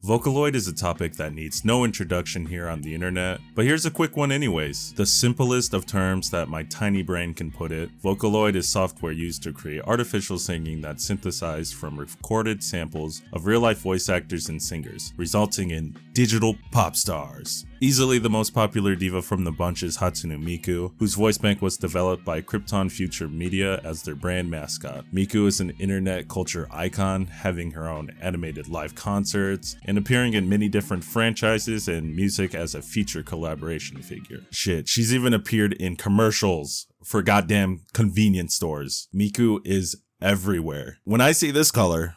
Vocaloid is a topic that needs no introduction here on the internet, but here's a quick one anyways. The simplest of terms that my tiny brain can put it, Vocaloid is software used to create artificial singing that's synthesized from recorded samples of real-life voice actors and singers, resulting in digital pop stars. Easily the most popular diva from the bunch is Hatsune Miku, whose voice bank was developed by Krypton Future Media as their brand mascot. Miku is an internet culture icon, having her own animated live concerts, and appearing in many different franchises and music as a feature collaboration figure. Shit, she's even appeared in commercials for goddamn convenience stores. Miku is everywhere. When I see this color,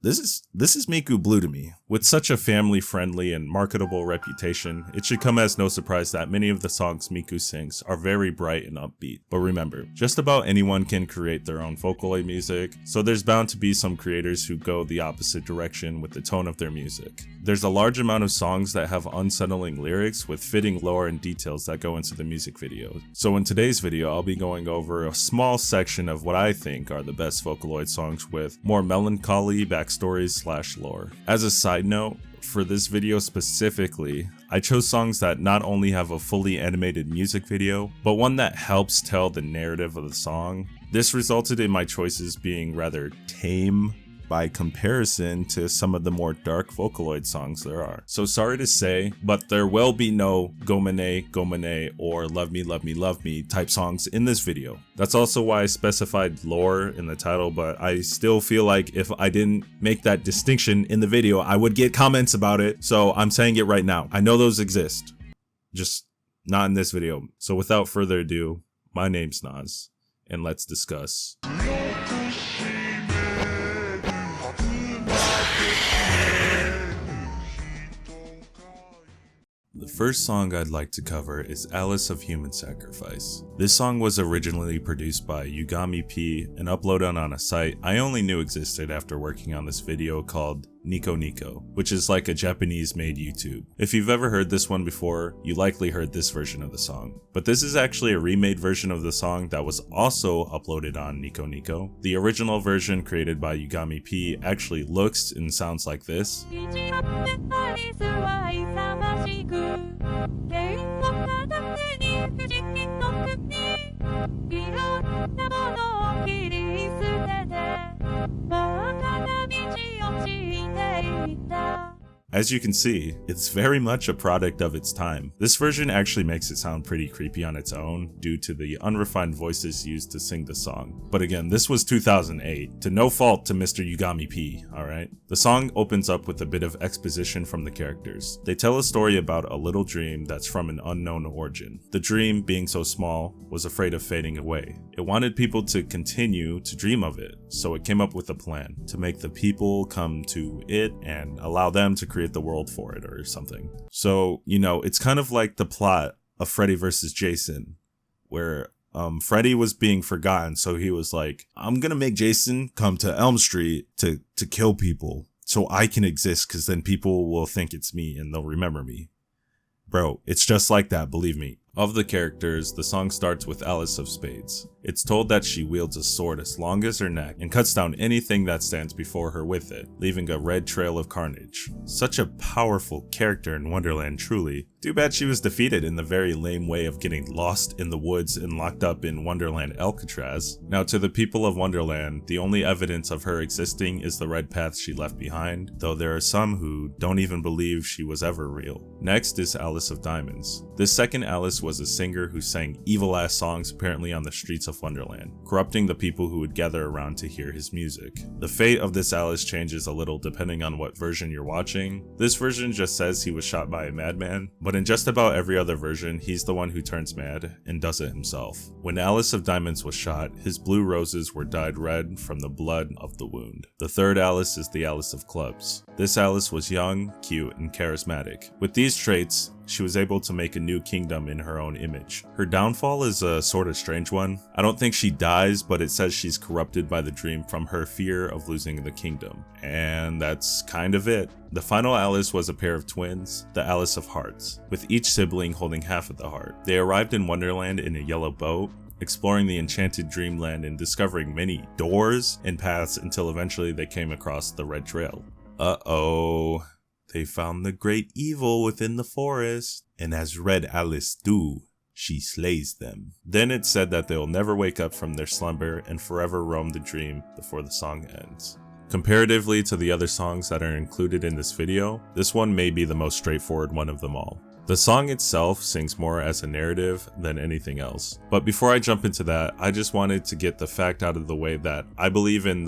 this is Miku blue to me. With such a family-friendly and marketable reputation, it should come as no surprise that many of the songs Miku sings are very bright and upbeat. But remember, just about anyone can create their own Vocaloid music, so there's bound to be some creators who go the opposite direction with the tone of their music. There's a large amount of songs that have unsettling lyrics with fitting lore and details that go into the music video. So in today's video, I'll be going over a small section of what I think are the best Vocaloid songs with more melancholy backstories/lore. As a side note, for this video specifically, I chose songs that not only have a fully animated music video, but one that helps tell the narrative of the song. This resulted in my choices being rather tame by comparison to some of the more dark Vocaloid songs there are. So sorry to say, but there will be no Gomane, Gomane, or Love Me, Love Me, Love Me type songs in this video. That's also why I specified lore in the title, but I still feel like if I didn't make that distinction in the video, I would get comments about it, so I'm saying it right now. I know those exist, just not in this video. So without further ado, my name's Nas, and let's discuss. The first song I'd like to cover is Alice of Human Sacrifice. This song was originally produced by Yugami P and uploaded on a site I only knew existed after working on this video called Nico Nico, which is like a Japanese made YouTube. If you've ever heard this one before, you likely heard this version of the song. But this is actually a remade version of the song that was also uploaded on Nico Nico. The original version created by Yugami P actually looks and sounds like this. As you can see, it's very much a product of its time. This version actually makes it sound pretty creepy on its own due to the unrefined voices used to sing the song. But again, this was 2008, to no fault to Mr. Yugami P, alright? The song opens up with a bit of exposition from the characters. They tell a story about a little dream that's from an unknown origin. The dream, being so small, was afraid of fading away. It wanted people to continue to dream of it, so it came up with a plan to make the people come to it and allow them to create the world for it or something. So, you know, it's kind of like the plot of Freddy vs. Jason, where Freddy was being forgotten, so he was like, I'm gonna make Jason come to Elm Street to kill people so I can exist, because then people will think it's me and they'll remember me. Bro, it's just like that, believe me. Of the characters, the song starts with Alice of Spades. It's told that she wields a sword as long as her neck and cuts down anything that stands before her with it, leaving a red trail of carnage. Such a powerful character in Wonderland, truly. Too bad she was defeated in the very lame way of getting lost in the woods and locked up in Wonderland Alcatraz. Now, to the people of Wonderland, the only evidence of her existing is the red path she left behind, though there are some who don't even believe she was ever real. Next is Alice of Diamonds. This second Alice was a singer who sang evil-ass songs apparently on the streets of Wonderland, corrupting the people who would gather around to hear his music. The fate of this Alice changes a little depending on what version you're watching. This version just says he was shot by a madman, but in just about every other version, he's the one who turns mad and does it himself. When Alice of Diamonds was shot, his blue roses were dyed red from the blood of the wound. The third Alice is the Alice of Clubs. This Alice was young, cute, and charismatic. With these traits, she was able to make a new kingdom in her own image. Her downfall is a sort of strange one. I don't think she dies, but it says she's corrupted by the dream from her fear of losing the kingdom. And that's kind of it. The final Alice was a pair of twins, the Alice of Hearts, with each sibling holding half of the heart. They arrived in Wonderland in a yellow boat, exploring the enchanted dreamland and discovering many doors and paths until eventually they came across the red trail. Uh-oh. They found the great evil within the forest, and as Red Alice do, she slays them. Then it's said that they'll never wake up from their slumber and forever roam the dream before the song ends. Comparatively to the other songs that are included in this video, this one may be the most straightforward one of them all. The song itself sings more as a narrative than anything else. But before I jump into that, I just wanted to get the fact out of the way that I believe in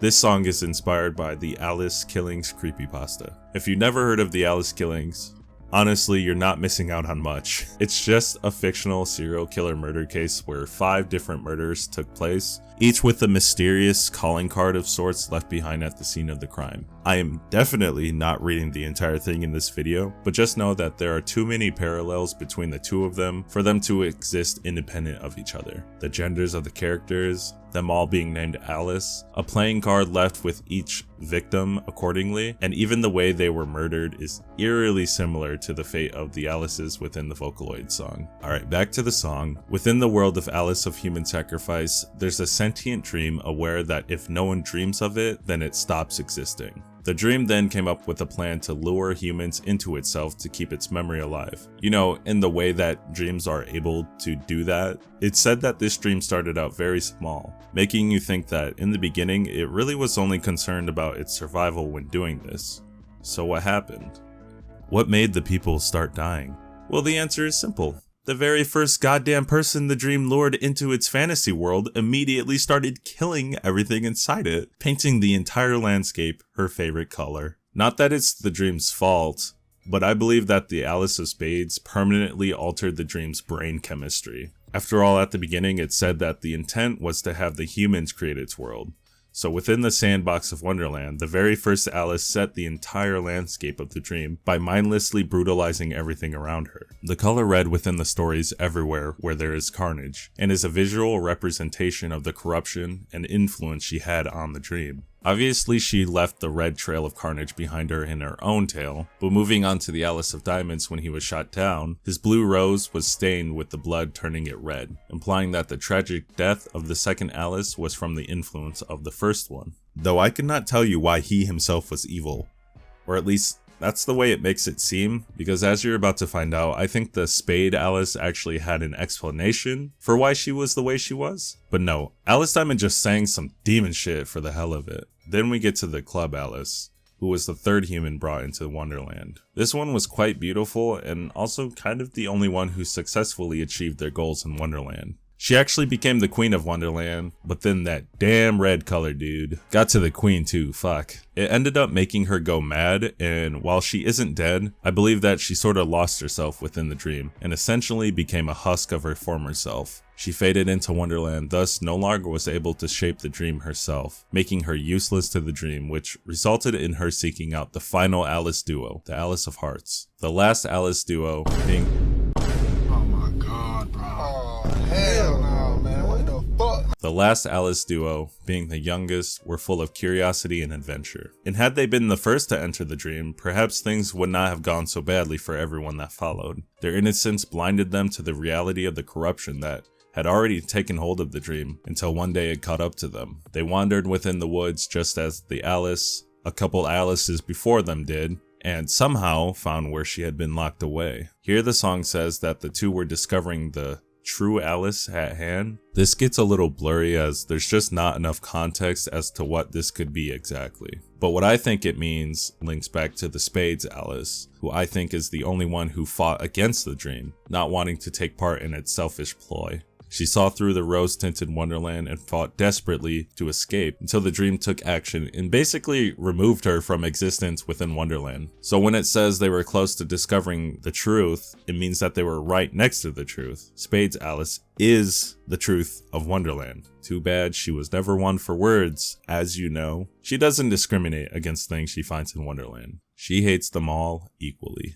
this song is inspired by the Alice Killings creepypasta. If you've never heard of the Alice Killings, honestly, you're not missing out on much. It's just a fictional serial killer murder case where 5 different murders took place, each with a mysterious calling card of sorts left behind at the scene of the crime. I am definitely not reading the entire thing in this video, but just know that there are too many parallels between the two of them for them to exist independent of each other. The genders of the characters, them all being named Alice, a playing card left with each victim accordingly, and even the way they were murdered is eerily similar to the fate of the Alices within the Vocaloid song. Alright, back to the song. Within the world of Alice of Human Sacrifice, there's a sentient dream aware that if no one dreams of it, then it stops existing. The dream then came up with a plan to lure humans into itself to keep its memory alive. You know, in the way that dreams are able to do that. It's said that this dream started out very small, making you think that in the beginning it really was only concerned about its survival when doing this. So what happened? What made the people start dying? Well, the answer is simple. The very first goddamn person the dream lured into its fantasy world immediately started killing everything inside it, painting the entire landscape her favorite color. Not that it's the dream's fault, but I believe that the Alice of Spades permanently altered the dream's brain chemistry. After all, at the beginning it said that the intent was to have the humans create its world. So within the sandbox of Wonderland, the very first Alice set the entire landscape of the dream by mindlessly brutalizing everything around her. The color red within the story is everywhere where there is carnage, and is a visual representation of the corruption and influence she had on the dream. Obviously, she left the red trail of carnage behind her in her own tale, but moving on to the Alice of Diamonds when he was shot down, his blue rose was stained with the blood turning it red, implying that the tragic death of the second Alice was from the influence of the first one. Though I could not tell you why he himself was evil, or at least that's the way it makes it seem, because as you're about to find out, I think the Spade Alice actually had an explanation for why she was the way she was. But no, Alice Diamond just sang some demon shit for the hell of it. Then we get to the Club Alice, who was the third human brought into Wonderland. This one was quite beautiful and also kind of the only one who successfully achieved their goals in Wonderland. She actually became the queen of Wonderland, but then that damn red color dude got to the queen too, fuck. It ended up making her go mad, and while she isn't dead, I believe that she sorta lost herself within the dream, and essentially became a husk of her former self. She faded into Wonderland, thus no longer was able to shape the dream herself, making her useless to the dream, which resulted in her seeking out the final Alice duo, the Alice of Hearts. The last Alice duo being... Oh my god, bro. Oh, hell no, man. What the fuck? The last Alice duo, being the youngest, were full of curiosity and adventure. And had they been the first to enter the dream, perhaps things would not have gone so badly for everyone that followed. Their innocence blinded them to the reality of the corruption that had already taken hold of the dream until one day it caught up to them. They wandered within the woods just as the Alice, a couple Alices before them did, and somehow found where she had been locked away. Here the song says that the two were discovering the true Alice at hand. This gets a little blurry as there's just not enough context as to what this could be exactly. But what I think it means links back to the Spades Alice, who I think is the only one who fought against the dream, not wanting to take part in its selfish ploy. She saw through the rose-tinted Wonderland and fought desperately to escape until the dream took action and basically removed her from existence within Wonderland. So when it says they were close to discovering the truth, it means that they were right next to the truth. Spades Alice is the truth of Wonderland. Too bad she was never one for words, as you know. She doesn't discriminate against things she finds in Wonderland. She hates them all equally.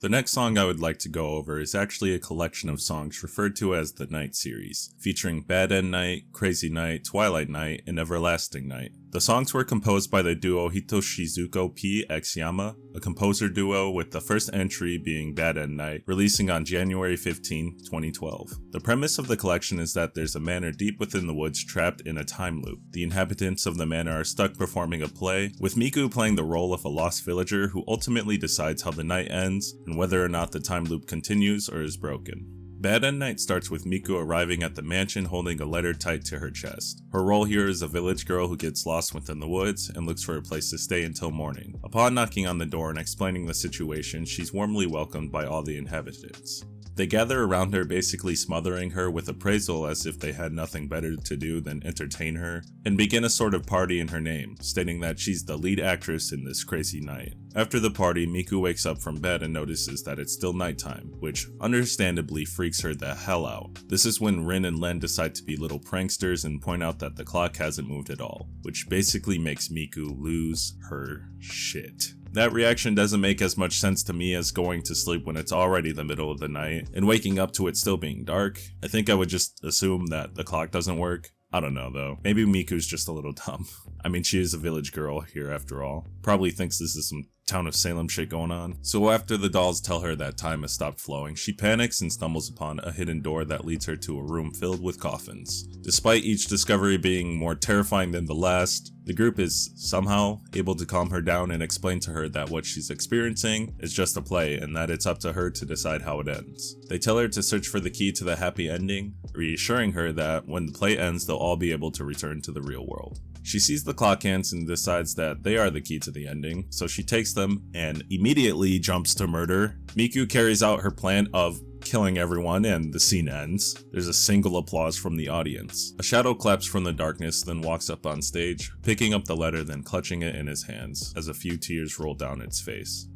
The next song I would like to go over is actually a collection of songs referred to as the Night series, featuring Bad End Night, Crazy Night, Twilight Night, and Everlasting Night. The songs were composed by the duo Hitoshizuko P. X Yama, a composer duo, with the first entry being Bad End Night, releasing on January 15, 2012. The premise of the collection is that there's a manor deep within the woods trapped in a time loop. The inhabitants of the manor are stuck performing a play, with Miku playing the role of a lost villager who ultimately decides how the night ends and whether or not the time loop continues or is broken. Bad End Night starts with Miku arriving at the mansion holding a letter tight to her chest. Her role here is a village girl who gets lost within the woods and looks for a place to stay until morning. Upon knocking on the door and explaining the situation, she's warmly welcomed by all the inhabitants. They gather around her, basically smothering her with appraisal as if they had nothing better to do than entertain her, and begin a sort of party in her name, stating that she's the lead actress in this crazy night. After the party, Miku wakes up from bed and notices that it's still nighttime, which understandably freaks her the hell out. This is when Rin and Len decide to be little pranksters and point out that the clock hasn't moved at all, which basically makes Miku lose her shit. That reaction doesn't make as much sense to me as going to sleep when it's already the middle of the night and waking up to it still being dark. I think I would just assume that the clock doesn't work. I don't know though. Maybe Miku's just a little dumb. I mean, she is a village girl here after all. Probably thinks this is some Town of Salem shit going on. So after the dolls tell her that time has stopped flowing, she panics and stumbles upon a hidden door that leads her to a room filled with coffins. Despite each discovery being more terrifying than the last, the group is somehow able to calm her down and explain to her that what she's experiencing is just a play and that it's up to her to decide how it ends. They tell her to search for the key to the happy ending, reassuring her that when the play ends, they'll all be able to return to the real world. She sees the clock hands and decides that they are the key to the ending, so she takes them and immediately jumps to murder. Miku carries out her plan of killing everyone and the scene ends. There's a single applause from the audience. A shadow claps from the darkness, then walks up on stage, picking up the letter, then clutching it in his hands as a few tears roll down its face.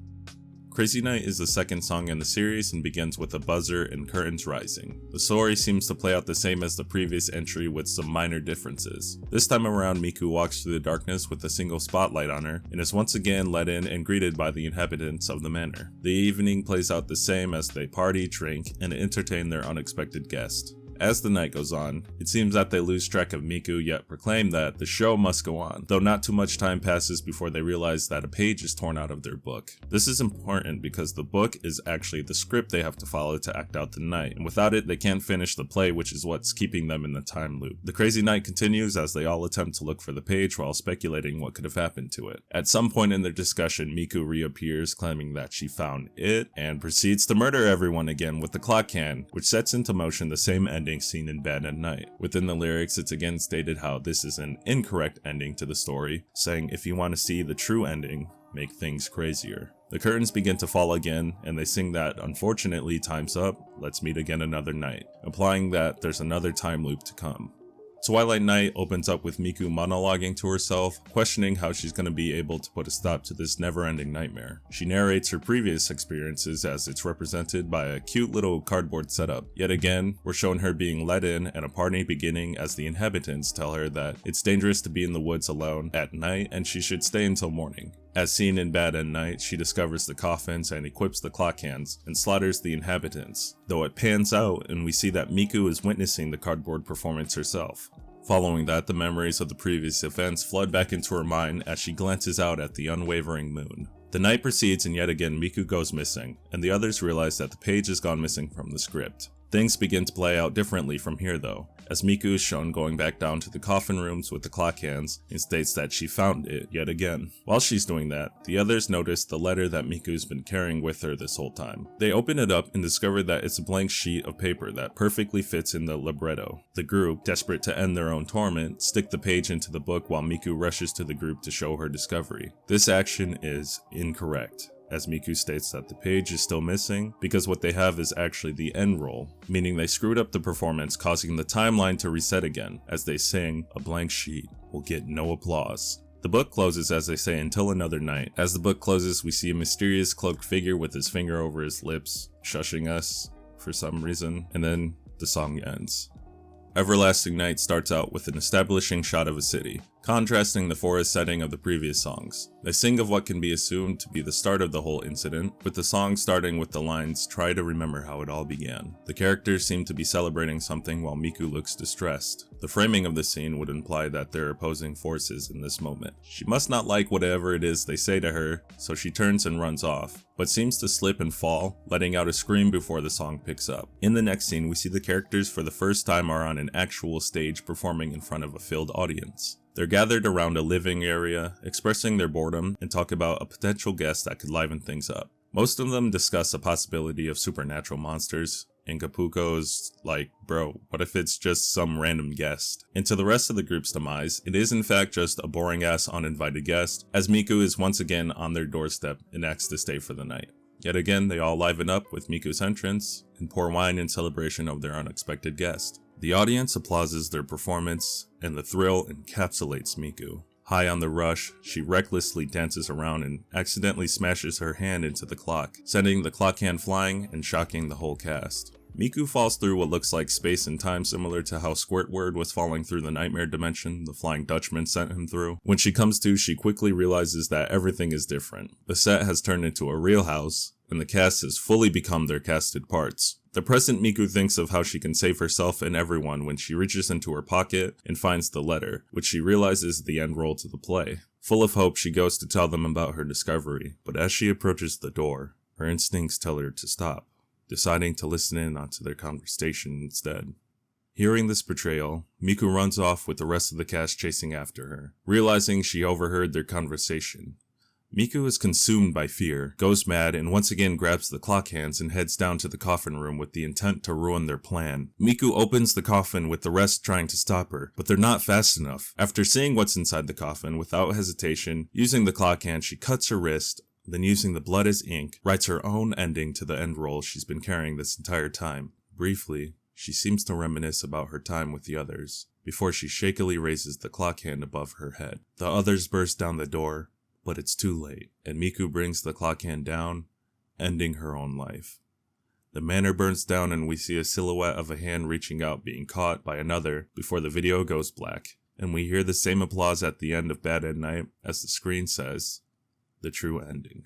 Crazy Night is the second song in the series and begins with a buzzer and curtains rising. The story seems to play out the same as the previous entry with some minor differences. This time around, Miku walks through the darkness with a single spotlight on her and is once again let in and greeted by the inhabitants of the manor. The evening plays out the same as they party, drink, and entertain their unexpected guest. As the night goes on, it seems that they lose track of Miku, yet proclaim that the show must go on, though not too much time passes before they realize that a page is torn out of their book. This is important because the book is actually the script they have to follow to act out the night, and without it they can't finish the play, which is what's keeping them in the time loop. The crazy night continues as they all attempt to look for the page while speculating what could have happened to it. At some point in their discussion, Miku reappears claiming that she found it, and proceeds to murder everyone again with the clock hand, which sets into motion the same ending seen in Bad End Night. Within the lyrics, it's again stated how this is an incorrect ending to the story, saying if you want to see the true ending, make things crazier. The curtains begin to fall again, and they sing that unfortunately time's up, let's meet again another night, implying that there's another time loop to come. Twilight Night opens up with Miku monologuing to herself, questioning how she's going to be able to put a stop to this never-ending nightmare. She narrates her previous experiences as it's represented by a cute little cardboard setup. Yet again, we're shown her being let in and a party beginning as the inhabitants tell her that it's dangerous to be in the woods alone at night and she should stay until morning. As seen in Bad End Night, she discovers the coffins and equips the clock hands and slaughters the inhabitants, though it pans out and we see that Miku is witnessing the cardboard performance herself. Following that, the memories of the previous events flood back into her mind as she glances out at the unwavering moon. The night proceeds and yet again Miku goes missing, and the others realize that the page has gone missing from the script. Things begin to play out differently from here though, as Miku is shown going back down to the coffin rooms with the clock hands and states that she found it yet again. While she's doing that, the others notice the letter that Miku's been carrying with her this whole time. They open it up and discover that it's a blank sheet of paper that perfectly fits in the libretto. The group, desperate to end their own torment, stick the page into the book while Miku rushes to the group to show her discovery. This action is incorrect, as Miku states that the page is still missing because what they have is actually the end roll, meaning they screwed up the performance, causing the timeline to reset again. As they sing, a blank sheet will get no applause. The book closes as they say until another night. As the book closes, we see a mysterious cloaked figure with his finger over his lips, shushing us for some reason, and then the song ends. Everlasting Night starts out with an establishing shot of a city, contrasting the forest setting of the previous songs. They sing of what can be assumed to be the start of the whole incident, with the song starting with the lines, "Try to remember how it all began." The characters seem to be celebrating something while Miku looks distressed. The framing of the scene would imply that there are opposing forces in this moment. She must not like whatever it is they say to her, so she turns and runs off, but seems to slip and fall, letting out a scream before the song picks up. In the next scene, we see the characters for the first time are on an actual stage performing in front of a filled audience. They're gathered around a living area, expressing their boredom and talk about a potential guest that could liven things up. Most of them discuss a possibility of supernatural monsters, and Kapuko's like, bro, what if it's just some random guest? And to the rest of the group's demise, it is in fact just a boring ass uninvited guest, as Miku is once again on their doorstep and asks to stay for the night. Yet again, they all liven up with Miku's entrance and pour wine in celebration of their unexpected guest. The audience applauses their performance, and the thrill encapsulates Miku. High on the rush, she recklessly dances around and accidentally smashes her hand into the clock, sending the clock hand flying and shocking the whole cast. Miku falls through what looks like space and time, similar to how Squirtward was falling through the nightmare dimension the Flying Dutchman sent him through. When she comes to, she quickly realizes that everything is different. The set has turned into a real house, and the cast has fully become their casted parts. The present Miku thinks of how she can save herself and everyone when she reaches into her pocket and finds the letter, which she realizes is the end roll to the play. Full of hope, she goes to tell them about her discovery, but as she approaches the door, her instincts tell her to stop, deciding to listen in onto their conversation instead. Hearing this betrayal, Miku runs off with the rest of the cast chasing after her, realizing she overheard their conversation. Miku is consumed by fear, goes mad, and once again grabs the clock hands and heads down to the coffin room with the intent to ruin their plan. Miku opens the coffin with the rest trying to stop her, but they're not fast enough. After seeing what's inside the coffin, without hesitation, using the clock hand, she cuts her wrist, then using the blood as ink, writes her own ending to the end roll she's been carrying this entire time. Briefly, she seems to reminisce about her time with the others, before she shakily raises the clock hand above her head. The others burst down the door, but it's too late, and Miku brings the clock hand down, ending her own life. The manor burns down and we see a silhouette of a hand reaching out being caught by another before the video goes black, and we hear the same applause at the end of Bad at Night as the screen says, "The true ending."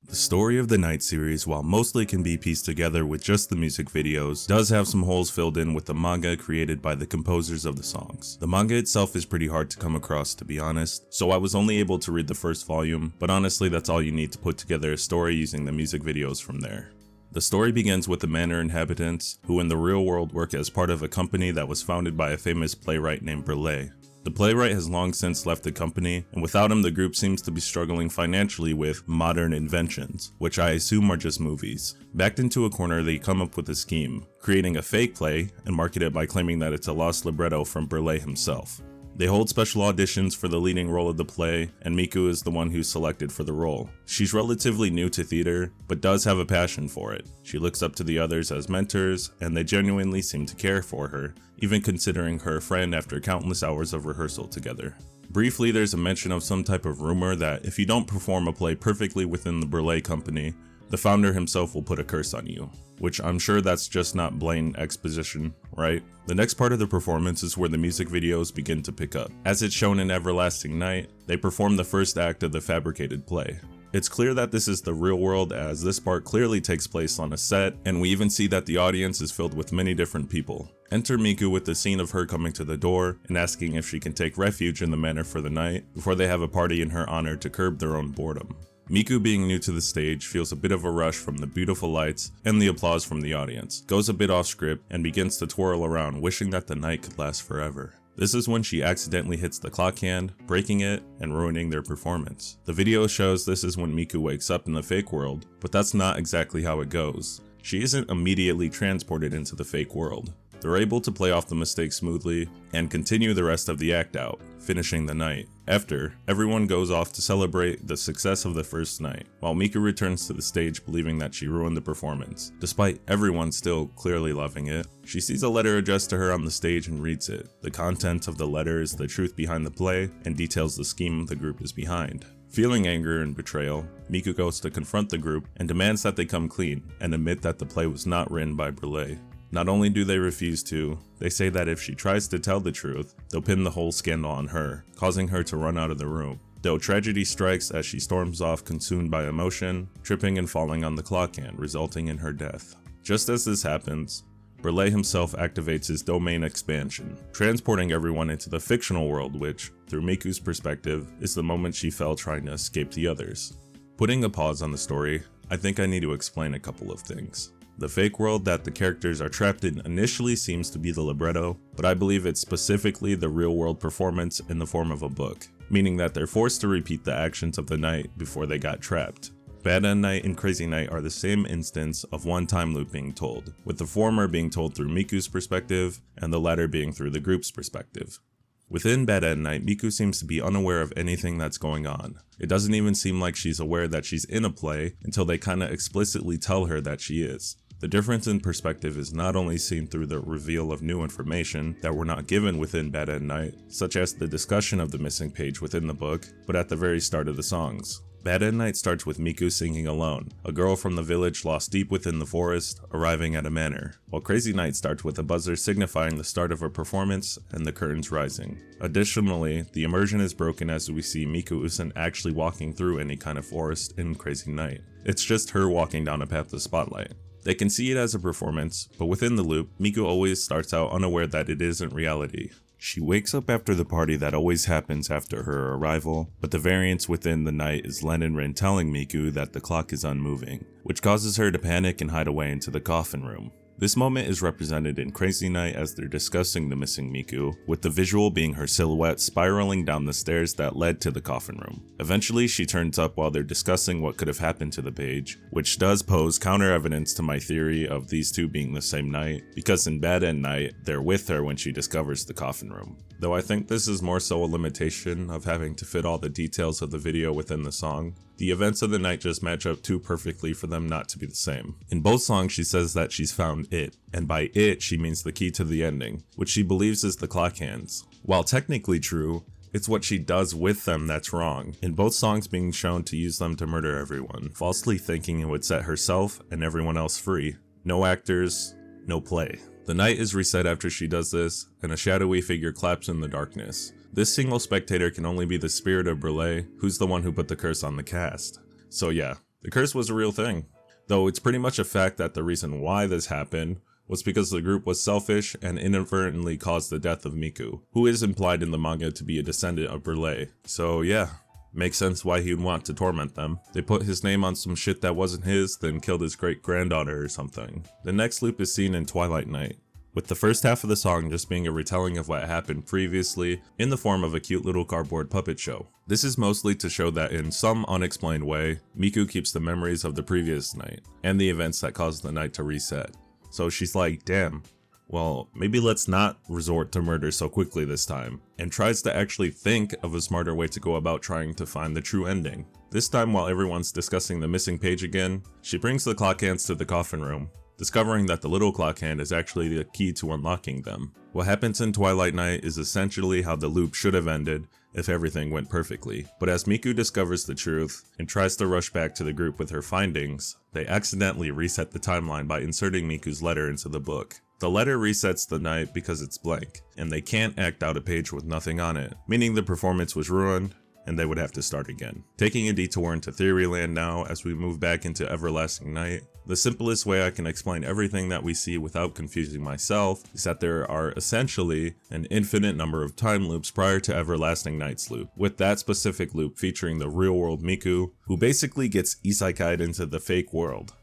The story of the Night series, while mostly can be pieced together with just the music videos, does have some holes filled in with the manga created by the composers of the songs. The manga itself is pretty hard to come across, to be honest, so I was only able to read the first volume, but honestly that's all you need to put together a story using the music videos from there. The story begins with the manor inhabitants, who in the real world work as part of a company that was founded by a famous playwright named Burleigh. The playwright has long since left the company, and without him the group seems to be struggling financially with modern inventions, which I assume are just movies. Backed into a corner, they come up with a scheme, creating a fake play and market it by claiming that it's a lost libretto from Burleigh himself. They hold special auditions for the leading role of the play, and Miku is the one who's selected for the role. She's relatively new to theater, but does have a passion for it. She looks up to the others as mentors, and they genuinely seem to care for her, even considering her a friend after countless hours of rehearsal together. Briefly, there's a mention of some type of rumor that if you don't perform a play perfectly within the Burleigh company, the founder himself will put a curse on you. Which I'm sure that's just not blatant exposition, right? The next part of the performance is where the music videos begin to pick up. As it's shown in Everlasting Night, they perform the first act of the fabricated play. It's clear that this is the real world, as this part clearly takes place on a set, and we even see that the audience is filled with many different people. Enter Miku with the scene of her coming to the door and asking if she can take refuge in the manor for the night before they have a party in her honor to curb their own boredom. Miku, being new to the stage, feels a bit of a rush from the beautiful lights and the applause from the audience, goes a bit off script, and begins to twirl around, wishing that the night could last forever. This is when she accidentally hits the clock hand, breaking it and ruining their performance. The video shows this is when Miku wakes up in the fake world, but that's not exactly how it goes. She isn't immediately transported into the fake world. They're able to play off the mistake smoothly and continue the rest of the act out, finishing the night. After, everyone goes off to celebrate the success of the first night, while Miku returns to the stage believing that she ruined the performance. Despite everyone still clearly loving it, she sees a letter addressed to her on the stage and reads it. The content of the letter is the truth behind the play and details the scheme the group is behind. Feeling anger and betrayal, Miku goes to confront the group and demands that they come clean and admit that the play was not written by Brûlé. Not only do they refuse to, they say that if she tries to tell the truth, they'll pin the whole scandal on her, causing her to run out of the room. Though tragedy strikes as she storms off consumed by emotion, tripping and falling on the clock hand, resulting in her death. Just as this happens, Brûlé himself activates his domain expansion, transporting everyone into the fictional world which, through Miku's perspective, is the moment she fell trying to escape the others. Putting a pause on the story, I think I need to explain a couple of things. The fake world that the characters are trapped in initially seems to be the libretto, but I believe it's specifically the real world performance in the form of a book, meaning that they're forced to repeat the actions of the night before they got trapped. Bad End Night and Crazy Night are the same instance of one time loop being told, with the former being told through Miku's perspective and the latter being through the group's perspective. Within Bad End Night, Miku seems to be unaware of anything that's going on. It doesn't even seem like she's aware that she's in a play until they kinda explicitly tell her that she is. The difference in perspective is not only seen through the reveal of new information that were not given within Bad End Night, such as the discussion of the missing page within the book, but at the very start of the songs. Bad End Night starts with Miku singing alone, a girl from the village lost deep within the forest, arriving at a manor, while Crazy Night starts with a buzzer signifying the start of a performance and the curtains rising. Additionally, the immersion is broken as we see Miku isn't actually walking through any kind of forest in Crazy Night. It's just her walking down a path of spotlight. They can see it as a performance, but within the loop, Miku always starts out unaware that it isn't reality. She wakes up after the party that always happens after her arrival, but the variance within the night is Lennon Rin telling Miku that the clock is unmoving, which causes her to panic and hide away into the coffin room. This moment is represented in Crazy Night as they're discussing the missing Miku, with the visual being her silhouette spiraling down the stairs that led to the coffin room. Eventually, she turns up while they're discussing what could have happened to the page, which does pose counter evidence to my theory of these two being the same night, because in Bad End Night, they're with her when she discovers the coffin room. Though I think this is more so a limitation of having to fit all the details of the video within the song, the events of the night just match up too perfectly for them not to be the same. In both songs, she says that she's found it, and by it, she means the key to the ending, which she believes is the clock hands. While technically true, it's what she does with them that's wrong, in both songs being shown to use them to murder everyone, falsely thinking it would set herself and everyone else free. No actors, no play. The night is reset after she does this, and a shadowy figure claps in the darkness. This single spectator can only be the spirit of Brûlé, who's the one who put the curse on the cast. So yeah, the curse was a real thing. Though it's pretty much a fact that the reason why this happened was because the group was selfish and inadvertently caused the death of Miku, who is implied in the manga to be a descendant of Brûlé. So yeah, makes sense why he'd want to torment them. They put his name on some shit that wasn't his, then killed his great-granddaughter or something. The next loop is seen in Twilight Night, with the first half of the song just being a retelling of what happened previously in the form of a cute little cardboard puppet show. This is mostly to show that in some unexplained way, Miku keeps the memories of the previous night, and the events that caused the night to reset. So she's like, damn, well, maybe let's not resort to murder so quickly this time, and tries to actually think of a smarter way to go about trying to find the true ending. This time while everyone's discussing the missing page again, she brings the clock hands to the coffin room, discovering that the little clock hand is actually the key to unlocking them. What happens in Twilight Night is essentially how the loop should have ended if everything went perfectly. But as Miku discovers the truth and tries to rush back to the group with her findings, they accidentally reset the timeline by inserting Miku's letter into the book. The letter resets the night because it's blank, and they can't act out a page with nothing on it, meaning the performance was ruined, and they would have to start again. Taking a detour into Theoryland now as we move back into Everlasting Night, the simplest way I can explain everything that we see without confusing myself is that there are essentially an infinite number of time loops prior to Everlasting Night's loop, with that specific loop featuring the real world Miku, who basically gets isekai'd into the fake world.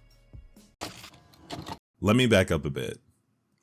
Let me back up a bit.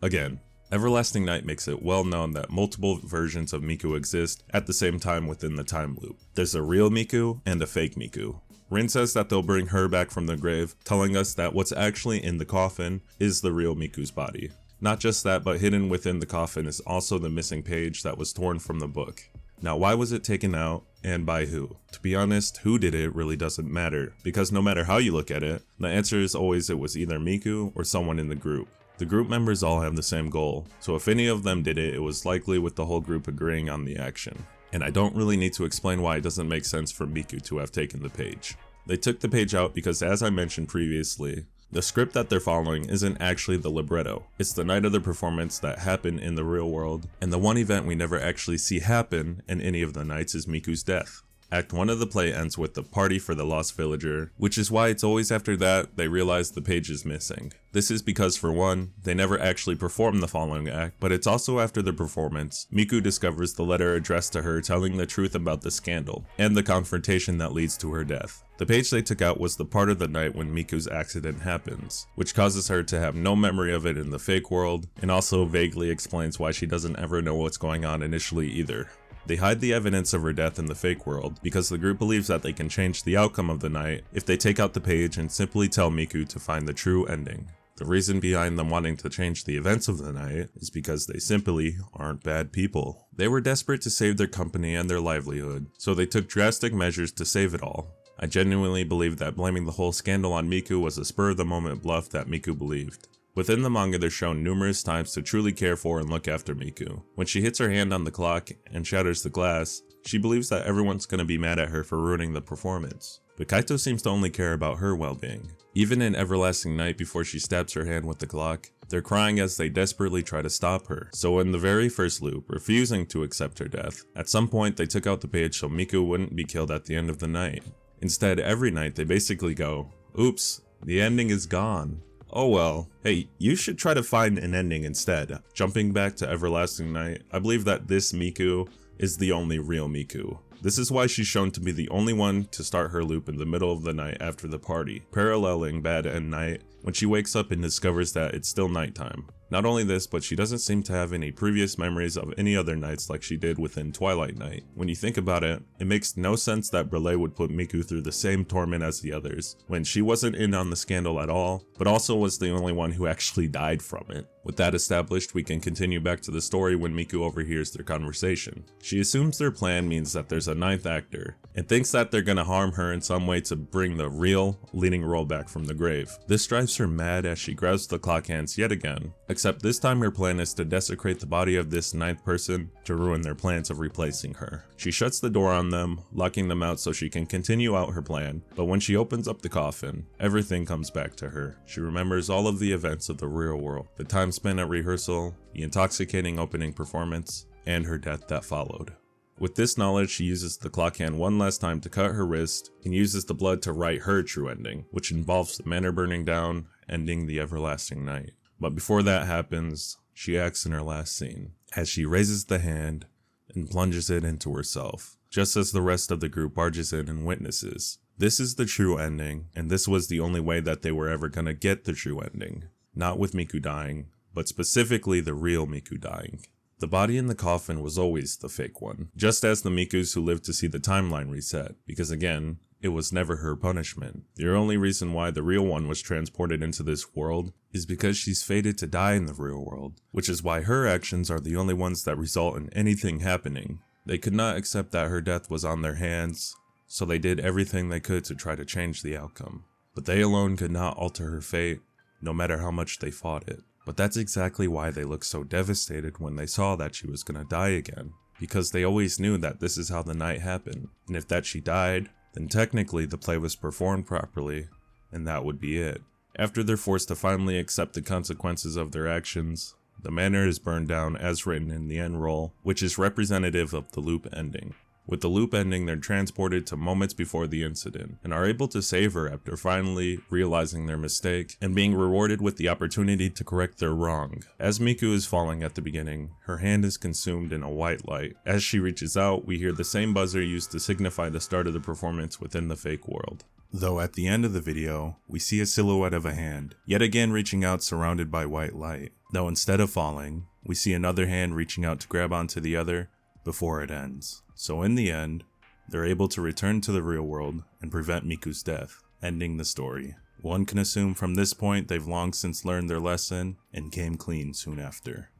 Again, Everlasting Night makes it well known that multiple versions of Miku exist at the same time within the time loop. There's a real Miku and a fake Miku. Rin says that they'll bring her back from the grave, telling us that what's actually in the coffin is the real Miku's body. Not just that, but hidden within the coffin is also the missing page that was torn from the book. Now, why was it taken out, and by who? To be honest, who did it really doesn't matter, because no matter how you look at it, the answer is always it was either Miku or someone in the group. The group members all have the same goal, so if any of them did it, it was likely with the whole group agreeing on the action. And I don't really need to explain why it doesn't make sense for Miku to have taken the page. They took the page out because, as I mentioned previously, the script that they're following isn't actually the libretto. It's the night of the performance that happened in the real world, and the one event we never actually see happen in any of the nights is Miku's death. Act 1 of the play ends with the party for the lost villager, which is why it's always after that they realize the page is missing. This is because, for one, they never actually perform the following act, but it's also after the performance, Miku discovers the letter addressed to her telling the truth about the scandal, and the confrontation that leads to her death. The page they took out was the part of the night when Miku's accident happens, which causes her to have no memory of it in the fake world, and also vaguely explains why she doesn't ever know what's going on initially either. They hide the evidence of her death in the fake world because the group believes that they can change the outcome of the night if they take out the page and simply tell Miku to find the true ending. The reason behind them wanting to change the events of the night is because they simply aren't bad people. They were desperate to save their company and their livelihood, so they took drastic measures to save it all. I genuinely believe that blaming the whole scandal on Miku was a spur-of-the-moment bluff that Miku believed. Within the manga, they're shown numerous times to truly care for and look after Miku. When she hits her hand on the clock and shatters the glass, she believes that everyone's gonna be mad at her for ruining the performance. But Kaito seems to only care about her well-being. Even in Everlasting Night, before she stabs her hand with the clock, they're crying as they desperately try to stop her. So in the very first loop, refusing to accept her death, at some point they took out the page so Miku wouldn't be killed at the end of the night. Instead, every night they basically go, "Oops, the ending is gone. Oh well, hey, you should try to find an ending instead." Jumping back to Everlasting Night, I believe that this Miku is the only real Miku. This is why she's shown to be the only one to start her loop in the middle of the night after the party, paralleling Bad End Night when she wakes up and discovers that it's still nighttime. Not only this, but she doesn't seem to have any previous memories of any other nights like she did within Twilight Night. When you think about it, it makes no sense that Brele would put Miku through the same torment as the others, when she wasn't in on the scandal at all, but also was the only one who actually died from it. With that established, we can continue back to the story when Miku overhears their conversation. She assumes their plan means that there's a ninth actor, and thinks that they're gonna harm her in some way to bring the real leading role back from the grave. This drives her mad as she grabs the clock hands yet again, except this time her plan is to desecrate the body of this ninth person to ruin their plans of replacing her. She shuts the door on them, locking them out so she can continue out her plan, but when she opens up the coffin, everything comes back to her. She remembers all of the events of the real world, the time spent at rehearsal, the intoxicating opening performance, and her death that followed. With this knowledge, she uses the clock hand one last time to cut her wrist and uses the blood to write her true ending, which involves the manor burning down, ending the everlasting night. But before that happens, she acts in her last scene, as she raises the hand and plunges it into herself, just as the rest of the group barges in and witnesses. This is the true ending, and this was the only way that they were ever gonna get the true ending. Not with Miku dying, but specifically the real Miku dying. The body in the coffin was always the fake one, just as the Mikus who lived to see the timeline reset, because again, it was never her punishment. The only reason why the real one was transported into this world is because she's fated to die in the real world, which is why her actions are the only ones that result in anything happening. They could not accept that her death was on their hands, so they did everything they could to try to change the outcome. But they alone could not alter her fate, no matter how much they fought it. But that's exactly why they looked so devastated when they saw that she was gonna die again, because they always knew that this is how the night happened, and if that she died, then technically the play was performed properly, and that would be it. After they're forced to finally accept the consequences of their actions, the manor is burned down as written in the end roll, which is representative of the loop ending. With the loop ending, they're transported to moments before the incident, and are able to save her after finally realizing their mistake, and being rewarded with the opportunity to correct their wrong. As Miku is falling at the beginning, her hand is consumed in a white light. As she reaches out, we hear the same buzzer used to signify the start of the performance within the fake world. Though at the end of the video, we see a silhouette of a hand, yet again reaching out surrounded by white light. Though instead of falling, we see another hand reaching out to grab onto the other before it ends. So in the end, they're able to return to the real world and prevent Miku's death, ending the story. One can assume from this point they've long since learned their lesson and came clean soon after.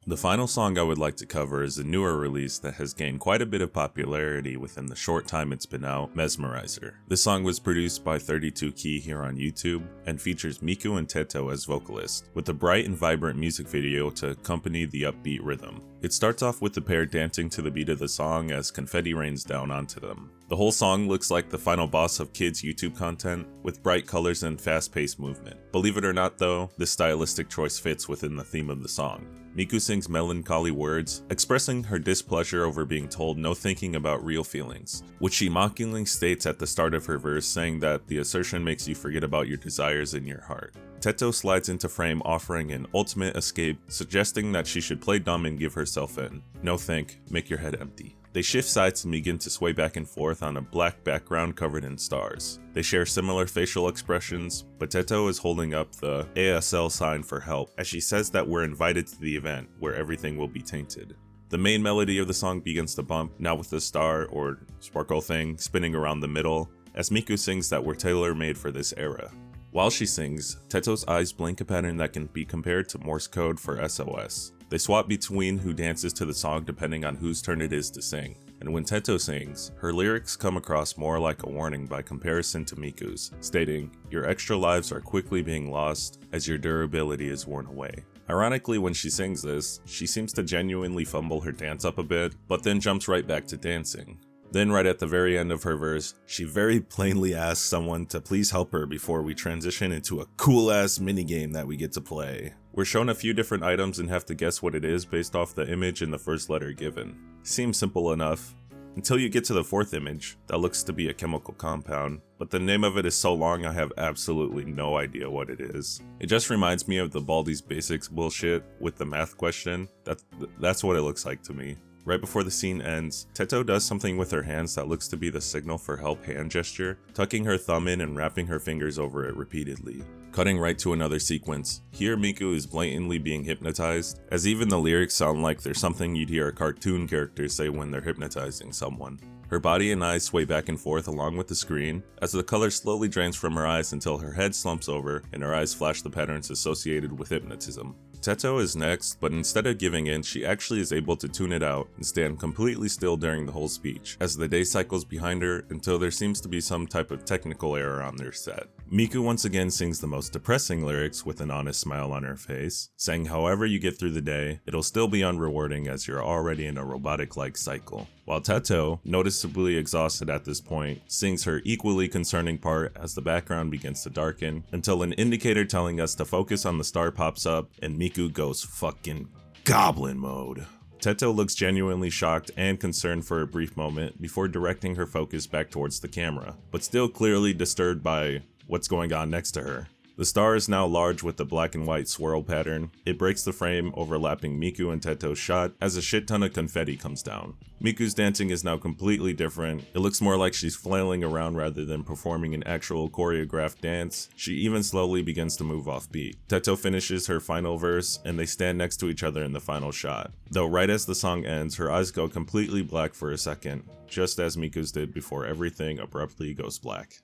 The final song I would like to cover is a newer release that has gained quite a bit of popularity within the short time it's been out, Mesmerizer. This song was produced by 32Key here on YouTube and features Miku and Teto as vocalists, with a bright and vibrant music video to accompany the upbeat rhythm. It starts off with the pair dancing to the beat of the song as confetti rains down onto them. The whole song looks like the final boss of kids' YouTube content, with bright colors and fast-paced movement. Believe it or not though, this stylistic choice fits within the theme of the song. Miku sings melancholy words, expressing her displeasure over being told no thinking about real feelings, which she mockingly states at the start of her verse, saying that the assertion makes you forget about your desires in your heart. Teto slides into frame, offering an ultimate escape, suggesting that she should play dumb and give herself in. No think, make your head empty. They shift sides and begin to sway back and forth on a black background covered in stars. They share similar facial expressions, but Teto is holding up the ASL sign for help, as she says that we're invited to the event, where everything will be tainted. The main melody of the song begins to bump, now with the star or sparkle thing spinning around the middle, as Miku sings that we're tailor-made for this era. While she sings, Teto's eyes blink a pattern that can be compared to Morse code for SOS. They swap between who dances to the song depending on whose turn it is to sing, and when Teto sings, her lyrics come across more like a warning by comparison to Miku's, stating, "Your extra lives are quickly being lost as your durability is worn away." Ironically, when she sings this, she seems to genuinely fumble her dance up a bit, but then jumps right back to dancing. Then right at the very end of her verse, she very plainly asks someone to please help her before we transition into a cool-ass minigame that we get to play. We're shown a few different items and have to guess what it is based off the image and the first letter given. Seems simple enough, until you get to the fourth image, that looks to be a chemical compound, but the name of it is so long I have absolutely no idea what it is. It just reminds me of the Baldi's Basics bullshit with the math question. That's what it looks like to me. Right before the scene ends, Teto does something with her hands that looks to be the signal for help hand gesture, tucking her thumb in and wrapping her fingers over it repeatedly. Cutting right to another sequence, here Miku is blatantly being hypnotized, as even the lyrics sound like they're something you'd hear a cartoon character say when they're hypnotizing someone. Her body and eyes sway back and forth along with the screen, as the color slowly drains from her eyes until her head slumps over and her eyes flash the patterns associated with hypnotism. Teto is next, but instead of giving in, she actually is able to tune it out and stand completely still during the whole speech, as the day cycles behind her until there seems to be some type of technical error on their set. Miku once again sings the most depressing lyrics with an honest smile on her face, saying however you get through the day, it'll still be unrewarding as you're already in a robotic-like cycle. While Teto, noticeably exhausted at this point, sings her equally concerning part as the background begins to darken, until an indicator telling us to focus on the star pops up and Miku goes fucking goblin mode. Teto looks genuinely shocked and concerned for a brief moment before directing her focus back towards the camera, but still clearly disturbed by what's going on next to her. The star is now large with the black and white swirl pattern. It breaks the frame, overlapping Miku and Teto's shot as a shit ton of confetti comes down. Miku's dancing is now completely different. It looks more like she's flailing around rather than performing an actual choreographed dance. She even slowly begins to move off beat. Teto finishes her final verse and they stand next to each other in the final shot. Though right as the song ends, her eyes go completely black for a second, just as Miku's did before everything abruptly goes black.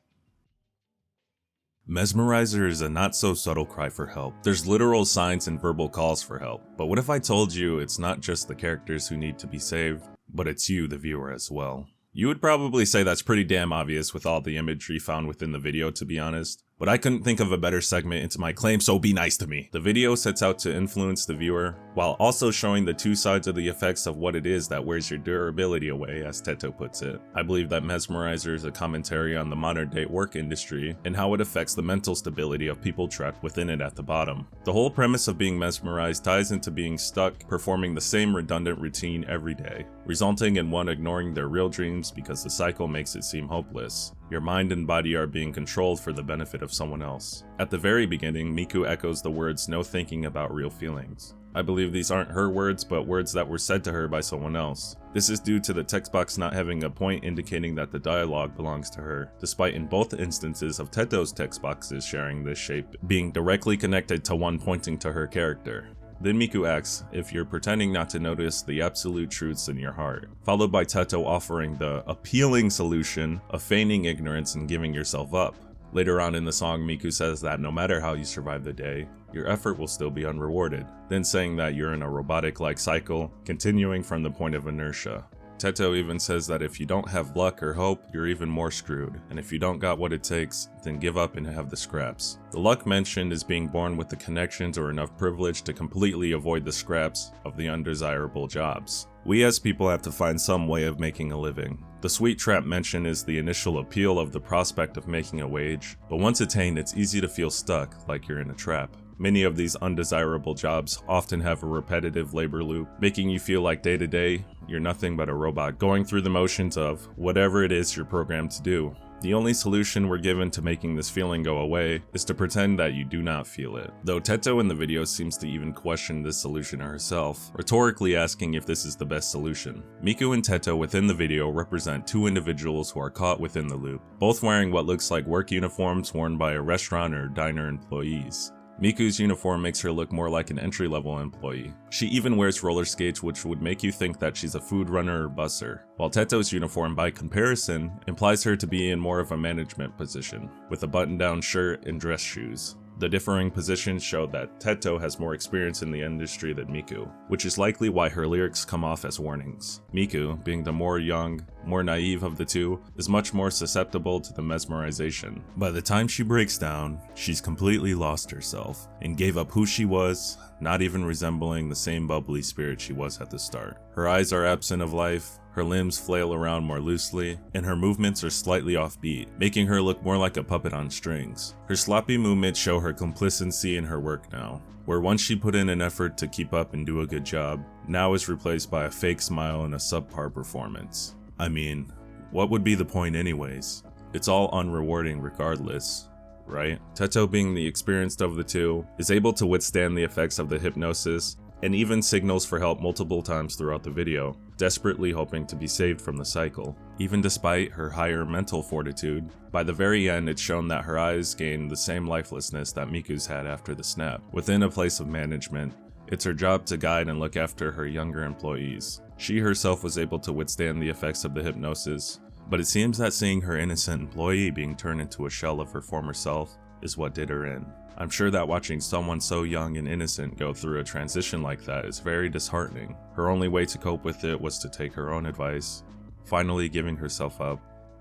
Mesmerizer is a not-so-subtle cry for help. There's literal signs and verbal calls for help. But what if I told you it's not just the characters who need to be saved, but it's you, the viewer, as well? You would probably say that's pretty damn obvious with all the imagery found within the video, to be honest. But I couldn't think of a better segment into my claim, so be nice to me. The video sets out to influence the viewer, while also showing the two sides of the effects of what it is that wears your durability away, as Teto puts it. I believe that Mesmerizer is a commentary on the modern day work industry, and how it affects the mental stability of people trapped within it at the bottom. The whole premise of being mesmerized ties into being stuck, performing the same redundant routine every day, resulting in one ignoring their real dreams because the cycle makes it seem hopeless. Your mind and body are being controlled for the benefit of someone else. At the very beginning, Miku echoes the words "no thinking about real feelings." I believe these aren't her words, but words that were said to her by someone else. This is due to the text box not having a point indicating that the dialogue belongs to her, despite in both instances of Teto's text boxes sharing this shape being directly connected to one pointing to her character. Then Miku asks if you're pretending not to notice the absolute truths in your heart, followed by Teto offering the appealing solution of feigning ignorance and giving yourself up. Later on in the song, Miku says that no matter how you survive the day, your effort will still be unrewarded, then saying that you're in a robotic-like cycle, continuing from the point of inertia. Teto even says that if you don't have luck or hope, you're even more screwed, and if you don't got what it takes, then give up and have the scraps. The luck mentioned is being born with the connections or enough privilege to completely avoid the scraps of the undesirable jobs. We as people have to find some way of making a living. The sweet trap mentioned is the initial appeal of the prospect of making a wage, but once attained, it's easy to feel stuck, like you're in a trap. Many of these undesirable jobs often have a repetitive labor loop, making you feel like day to day, you're nothing but a robot going through the motions of whatever it is you're programmed to do. The only solution we're given to making this feeling go away is to pretend that you do not feel it. Though Teto in the video seems to even question this solution herself, rhetorically asking if this is the best solution. Miku and Teto within the video represent two individuals who are caught within the loop, both wearing what looks like work uniforms worn by a restaurant or diner employees. Miku's uniform makes her look more like an entry-level employee. She even wears roller skates, which would make you think that she's a food runner or busser, while Teto's uniform by comparison implies her to be in more of a management position, with a button-down shirt and dress shoes. The differing positions show that Teto has more experience in the industry than Miku, which is likely why her lyrics come off as warnings. Miku, being the more young, more naive of the two, is much more susceptible to the mesmerization. By the time she breaks down, she's completely lost herself and gave up who she was, not even resembling the same bubbly spirit she was at the start. Her eyes are absent of life, her limbs flail around more loosely, and her movements are slightly offbeat, making her look more like a puppet on strings. Her sloppy movements show her complacency in her work now, where once she put in an effort to keep up and do a good job, now is replaced by a fake smile and a subpar performance. I mean, what would be the point anyways? It's all unrewarding regardless, right? Teto, being the experienced of the two, is able to withstand the effects of the hypnosis and even signals for help multiple times throughout the video, desperately hoping to be saved from the cycle. Even despite her higher mental fortitude, by the very end it's shown that her eyes gain the same lifelessness that Miku's had after the snap. Within a place of management, it's her job to guide and look after her younger employees. She herself was able to withstand the effects of the hypnosis, but it seems that seeing her innocent employee being turned into a shell of her former self is what did her in. I'm sure that watching someone so young and innocent go through a transition like that is very disheartening. Her only way to cope with it was to take her own advice, finally giving herself up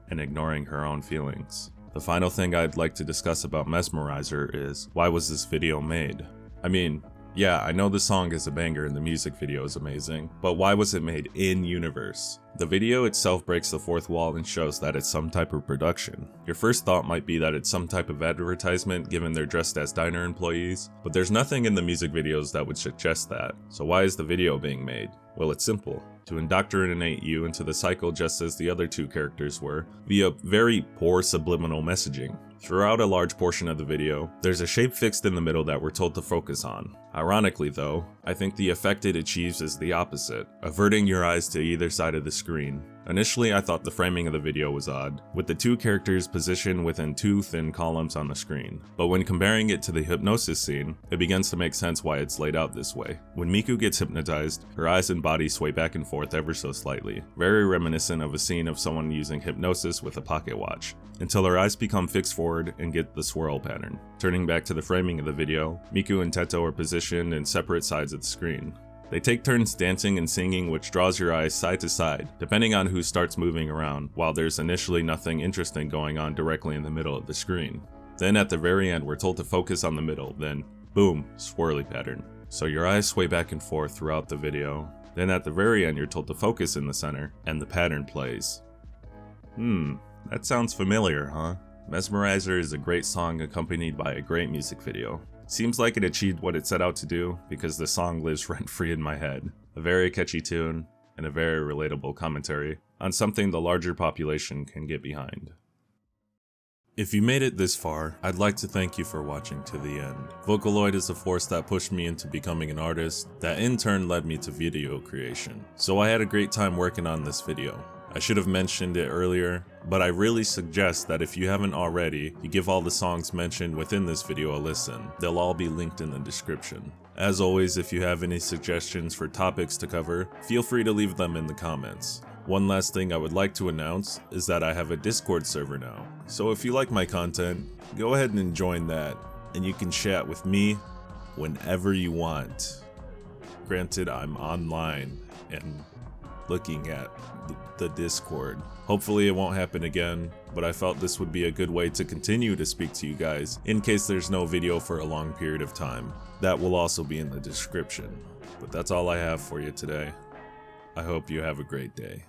and ignoring her own feelings. The final thing I'd like to discuss about Mesmerizer is, why was this video made? I mean, yeah, I know the song is a banger and the music video is amazing, but why was it made in-universe? The video itself breaks the fourth wall and shows that it's some type of production. Your first thought might be that it's some type of advertisement given they're dressed as diner employees, but there's nothing in the music videos that would suggest that. So why is the video being made? Well, it's simple. To indoctrinate you into the cycle just as the other two characters were, via very poor subliminal messaging. Throughout a large portion of the video, there's a shape fixed in the middle that we're told to focus on. Ironically though, I think the effect it achieves is the opposite, averting your eyes to either side of the screen. Initially I thought the framing of the video was odd, with the two characters positioned within two thin columns on the screen, but when comparing it to the hypnosis scene, it begins to make sense why it's laid out this way. When Miku gets hypnotized, her eyes and body sway back and forth ever so slightly, very reminiscent of a scene of someone using hypnosis with a pocket watch, until her eyes become fixed forward and get the swirl pattern. Turning back to the framing of the video, Miku and Teto are positioned in separate sides of the screen. They take turns dancing and singing, which draws your eyes side to side, depending on who starts moving around, while there's initially nothing interesting going on directly in the middle of the screen. Then at the very end, we're told to focus on the middle, then boom, swirly pattern. So your eyes sway back and forth throughout the video. Then at the very end, you're told to focus in the center, and the pattern plays. That sounds familiar, huh? Mesmerizer is a great song accompanied by a great music video. Seems like it achieved what it set out to do because the song lives rent-free in my head. A very catchy tune and a very relatable commentary on something the larger population can get behind. If you made it this far, I'd like to thank you for watching to the end. Vocaloid is a force that pushed me into becoming an artist that in turn led me to video creation. So I had a great time working on this video. I should have mentioned it earlier, but I really suggest that if you haven't already, you give all the songs mentioned within this video a listen. They'll all be linked in the description. As always, if you have any suggestions for topics to cover, feel free to leave them in the comments. One last thing I would like to announce is that I have a Discord server now. So if you like my content, go ahead and join that, and you can chat with me whenever you want. Granted, I'm online, and looking at the Discord. Hopefully it won't happen again, but I felt this would be a good way to continue to speak to you guys in case there's no video for a long period of time. That will also be in the description. But that's all I have for you today. I hope you have a great day.